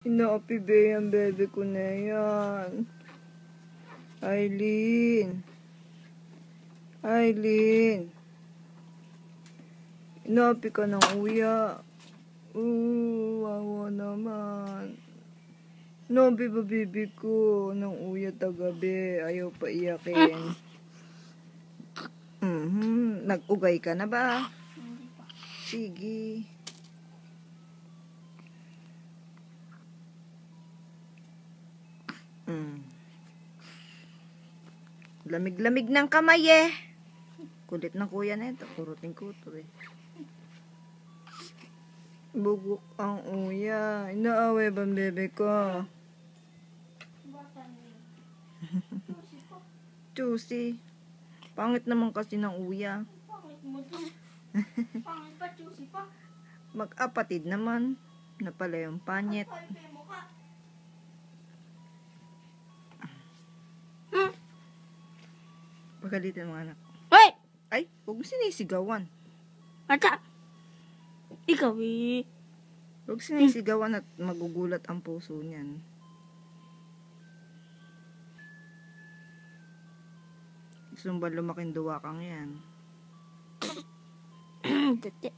Inaapibe ang bebe ko na yan. Aileen. Aileen. Inaapi ka ng uya. Wawa naman. Inaapi ba bibi ko ng uya tagabi. Ayaw pa iyakin. Nag-ugay ka na ba? Sige. Lamig-lamig ng kamay eh. Kulit ng kuya na ito. Kuruting kuto eh. Bugok ang uya. Inaaway ba bebe ko? Juicy. Pangit naman kasi ng uya. Pangit mo dun. Pangit pa, juicy pa. Mag-apatid naman. Na pala yung panyet. Pagalitan mga anak. Hoy! Ay, huwag mo sinisigawan. Ata! Ikaw eh. Huwag sinisigawan at magugulat ang puso niyan. Gusto mo ba lumaking duwakang yan? Tete.